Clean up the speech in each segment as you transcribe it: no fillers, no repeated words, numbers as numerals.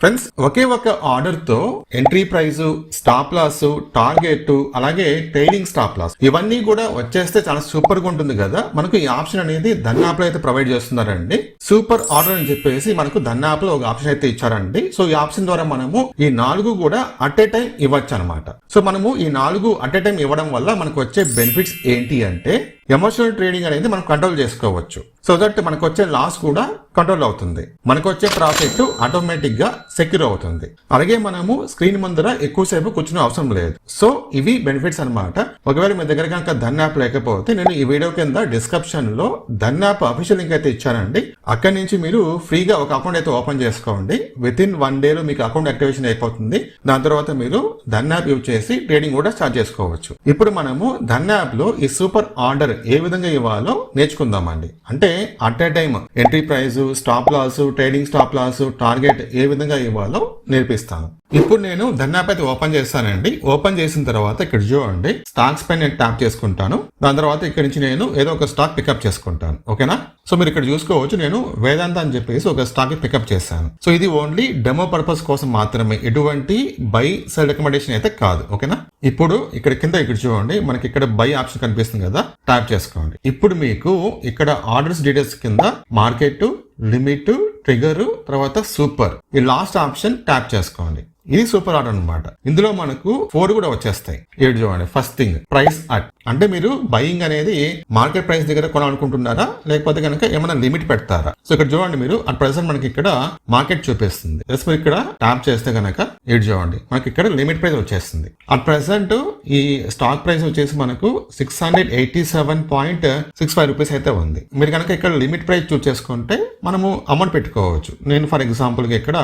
Friends, ఒకే ఒక order తో entry price, stop loss, target, అలాగే ట్రేడింగ్ స్టాప్ లాస్ ఇవన్నీ కూడా వచ్చేస్తే చాలా సూపర్ గా ఉంటుంది కదా. మనకు ఈ ఆప్షన్ అనేది ధన్ యాప్ లో అయితే ప్రొవైడ్ చేస్తున్నారండి. సూపర్ ఆర్డర్ అని చెప్పేసి మనకు ధన్ యాప్ లో ఒక ఆప్షన్ అయితే ఇచ్చారండి. సో ఈ ఆప్షన్ ద్వారా మనము ఈ 4 కూడా అట్ ఏ టైం ఇవ్వచ్చు అనమాట. సో మనము ఈ 4 అట్ ఏ టైం ఇవ్వడం వల్ల మనకు వచ్చే బెనిఫిట్స్ ఏంటి అంటే ఎమోషనల్ ట్రేడింగ్ అనేది మనం కంట్రోల్ చేసుకోవచ్చు. సో దట్ మనకు వచ్చే లాస్ కూడా కంట్రోల్ అవుతుంది, మనకు వచ్చే ప్రాఫిట్ ఆటోమేటిక్ గా సెక్యూర్ అవుతుంది. అలాగే మనము స్క్రీన్ ముందర ఎక్కువసేపు కూర్చునే అవసరం లేదు. సో ఇవి బెనిఫిట్స్ అనమాట. ఒకవేళ మీ దగ్గర కనుక ధన్ యాప్ లేకపోతే నేను ఈ వీడియో కింద డిస్క్రిప్షన్ లో ధన్ యాప్ అఫీషియల్ లింక్ అయితే ఇచ్చానండి. అక్కడి నుంచి మీరు ఫ్రీగా ఒక అకౌంట్ అయితే ఓపెన్ చేసుకోండి. విత్ ఇన్ 1 day లో మీకు అకౌంట్ యాక్టివేషన్ అయిపోతుంది. దాని తర్వాత మీరు ధన్ యాప్ యూజ్ చేసి ట్రేడింగ్ కూడా స్టార్ట్ చేసుకోవచ్చు. ఇప్పుడు మనము ధన్ యాప్ లో ఈ సూపర్ ఆర్డర్ ఏ విధంగా ఇవ్వాలో నేర్చుకుందామండి. అంటే at a time entry price, stop loss, trading stop loss, target ఏ విధంగా ఇవ్వాలో నేర్పిస్తాను. ఇప్పుడు నేను ధన్ యాప్ అయితే ఓపెన్ చేస్తానండి. ఓపెన్ చేసిన తర్వాత ఇక్కడ చూడండి స్టాక్స్ పైన నేను ట్యాప్ చేసుకుంటాను. దాని తర్వాత ఇక్కడ నుంచి నేను ఏదో ఒక స్టాక్ పికప్ చేసుకుంటాను. ఓకేనా? సో మీరు ఇక్కడ చూసుకోవచ్చు, నేను వేదాంత అని చెప్పేసి ఒక స్టాక్ పికప్ చేశాను. సో ఇది ఓన్లీ డెమో పర్పస్ కోసం మాత్రమే, ఎటువంటి బై సెల్ రికమెండేషన్ అయితే కాదు. ఓకేనా? ఇప్పుడు ఇక్కడ కింద ఇక్కడ చూడండి మనకి ఇక్కడ బై ఆప్షన్ కనిపిస్తుంది కదా, ట్యాప్ చేసుకోండి. ఇప్పుడు మీకు ఇక్కడ ఆర్డర్స్ డీటెయిల్స్ కింద మార్కెట్, లిమిట్, ట్రిగర్, తర్వాత సూపర్ ఈ లాస్ట్ ఆప్షన్ ట్యాప్ చేసుకోండి. ఇది సూపర్ ఆర్డర్ అనమాట. ఇందులో మనకు 4 కూడా వచ్చేస్తాయి. ఏడు చూడండి. ఫస్ట్ థింగ్ ప్రైస్ అట్, అంటే మీరు బయింగ్ అనేది మార్కెట్ ప్రైస్ దగ్గర కొనాలనుకుంటున్నారా, లేకపోతే కనుక ఏమైనా లిమిట్ పెడతారా? సో ఇక్కడ చూడండి మీరు అట్ ప్రెసెంట్ మనకి ఇక్కడ మార్కెట్ చూపిస్తుంది. మీరు ఇక్కడ ట్యాప్ చేస్తే కనుక ఏడు చూడండి మనకి ఇక్కడ లిమిట్ ప్రైస్ వచ్చేస్తుంది. అట్ ప్రెసెంట్ ఈ స్టాక్ ప్రైస్ వచ్చేసి మనకు 687.65 రూపీస్ అయితే ఉంది. మీరు కనుక ఇక్కడ లిమిట్ ప్రైస్ చూస్ చేసుకుంటే మనము అమౌంట్ పెట్టుకోవచ్చు. నేను ఫర్ ఎగ్జాంపుల్ గా ఇక్కడ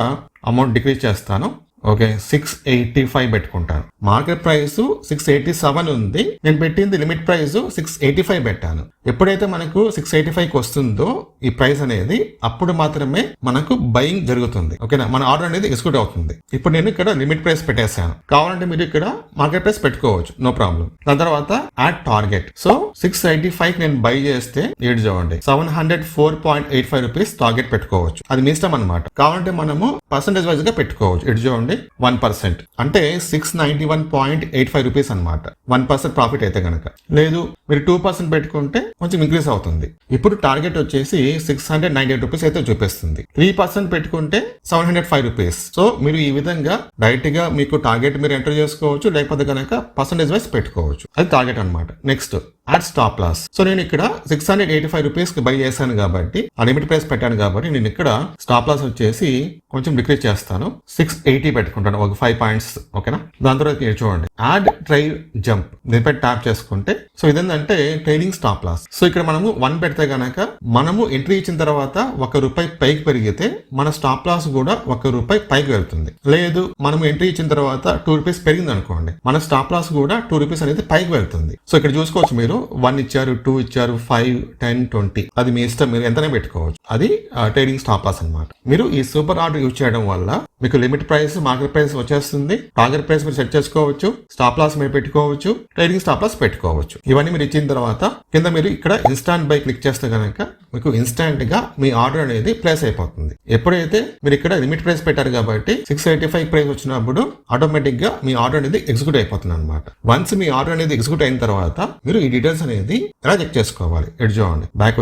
అమౌంట్ డిక్రీజ్ చేస్తాను. ఓకే, 685 పెట్టుకుంటాను. మార్కెట్ ప్రైస్ 687 ఉంది, నేను పెట్టింది లిమిట్ ప్రైస్ 685 పెట్టాను. ఎప్పుడైతే మనకు 685కి వస్తుందో ఈ ప్రైస్ అనేది, అప్పుడు మాత్రమే మనకు బయింగ్ జరుగుతుంది. ఓకేనా? మన ఆర్డర్ అనేది ఎగ్జిక్యూట్ అవుతుంది. ఇప్పుడు నేను ఇక్కడ లిమిట్ ప్రైస్ పెట్టేశాను. కావాలంటే మీరు ఇక్కడ మార్కెట్ ప్రైస్ పెట్టుకోవచ్చు, నో ప్రాబ్లం. దాని తర్వాత యాడ్ టార్గెట్. సో 685 నేను బై చేస్తే ఏడు చూడండి 704.85 రూపీస్ టార్గెట్ పెట్టుకోవచ్చు. అది మీ ఇష్టం అనమాట. కావాలంటే మనము పర్సెంటేజ్ వైజ్ గా పెట్టుకోవచ్చు. ఇటు చూడండి 1%, అంటే 691.85 రూపీస్ అనమాట. 1% ప్రాఫిట్ అయితే కనుక. లేదు మీరు 2% పెట్టుకుంటే కొంచెం ఇంక్రీజ్ అవుతుంది. ఇప్పుడు టార్గెట్ వచ్చేసి 698 రూపీస్ అయితే చూపిస్తుంది. 3% పెట్టుకుంటే 705 రూపీస్. సో మీరు ఈ విధంగా డైరెక్ట్ గా మీకు టార్గెట్ మీరు ఎంటర్ చేసుకోవచ్చు, లేకపోతే కనుక పర్సెంటేజ్ వైజ్ పెట్టుకోవచ్చు. అది టార్గెట్ అనమాట. Next add stop loss. So నేను ఇక్కడ 685 రూపీస్ కి బై చేశాను కాబట్టి, ఆ లిమిట్ ప్రైస్ పెట్టాను కాబట్టి నేను ఇక్కడ స్టాప్ లాస్ వచ్చేసి కొంచెం డిక్రీజ్ చేస్తాను. 680 పెట్టుకుంటాను, ఒక 5 పాయింట్స్. ఓకేనా? దాని తర్వాత చూడండి యాడ్ ట్రైల్ జంప్, దీనిపై ట్యాప్ చేసుకుంటే సో ఇదేంటంటే ట్రేడింగ్ స్టాప్ లాస్. సో ఇక్కడ మనము 1 పెడితే గనక మనము ఎంట్రీ ఇచ్చిన తర్వాత ₹1 పైకి పెరిగితే మన స్టాప్ లాస్ కూడా ₹1 పైకి వెళ్తుంది. లేదు మనము ఎంట్రీ ఇచ్చిన తర్వాత ₹2 పెరిగింది అనుకోండి, మన స్టాప్ లాస్ కూడా ₹2 అనేది పైకి వెళ్తుంది. సో ఇక్కడ చూసుకోవచ్చు మీరు 1 ఇచ్చారు, 2 ఇచ్చారు, 5, 10, 20 అది మీ ఇష్టం, మీరు ఎంతనే పెట్టుకోవచ్చు. అది ట్రేడింగ్ స్టాప్ లాస్ అనమాట. మీరు ఈ సూపర్ ఆర్డర్ యూజ్ చేయడం వల్ల మీకు లిమిట్ ప్రైస్, మార్కెట్ ప్రైస్ వచ్చేస్తుంది. టార్గెట్ ప్రైస్ మీరు సెట్ చేసుకోవచ్చు, స్టాప్ లాస్ మీరు పెట్టుకోవచ్చు, ట్రేడింగ్ స్టాప్ లాస్ పెట్టుకోవచ్చు. ఇవన్నీ మీరు ఇచ్చిన తర్వాత కింద మీరు ఇక్కడ ఇన్స్టాంట్ బై క్లిక్ చేస్తే కనుక మీకు ఇన్స్టాంట్ గా మీ ఆర్డర్ అనేది ప్లేస్ అయిపోతుంది. ఎప్పుడైతే మీరు ఇక్కడ లిమిట్ ప్రైస్ పెట్టారు కాబట్టి 685 ప్రైస్ వచ్చినప్పుడు ఆటోమేటిక్ గా మీ ఆర్డర్ అనేది ఎగ్జిక్యూట్ అయిపోతుంది అనమాట. వన్స్ మీ ఆర్డర్ అనేది ఎగ్జిక్యూట్ అయిన తర్వాత మీరు ఈ డీటెయిల్స్ అనేది ఎలా చెక్ చేసుకోవాలి? ఇటు చూడండి బ్యాక్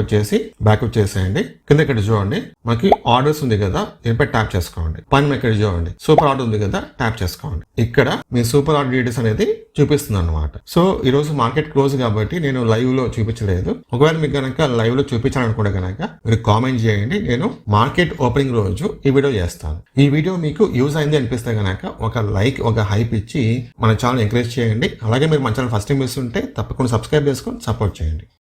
వచ్చేసేయండి. కింద ఇక్కడ చూడండి మనకి ఆర్డర్స్ ఉంది కదా, దీనిపై ట్యాప్ చేసుకోండి. పైన ఇక్కడ చూడండి సూపర్ ఆర్డర్ ఉంది కదా, ట్యాప్ చేసుకోండి. ఇక్కడ మీ సూపర్ ఆర్డర్ డీటెయిల్స్ అనేది చూపిస్తుంది అనమాట. సో ఈ రోజు మార్కెట్ క్లోజ్ కాబట్టి నేను లైవ్ లో చూపించలేదు. ఒకవేళ మీకు కనుక లైవ్ లో చూపించాలనుకుంటే కనుక మీరు కామెంట్ చేయండి, నేను మార్కెట్ ఓపెనింగ్ రోజు ఈ వీడియో చేస్తాను. ఈ వీడియో మీకు యూజ్ అయింది అనిపిస్తే కనుక ఒక లైక్, ఒక హైప్ ఇచ్చి మన ఛానల్ ఎంకరేజ్ చేయండి. అలాగే మీరు మన ఛానల్ ఫస్ట్ టైం చూస్తుంటే తప్పకుండా సబ్స్క్రైబ్ చేసుకొని సపోర్ట్ చేయండి.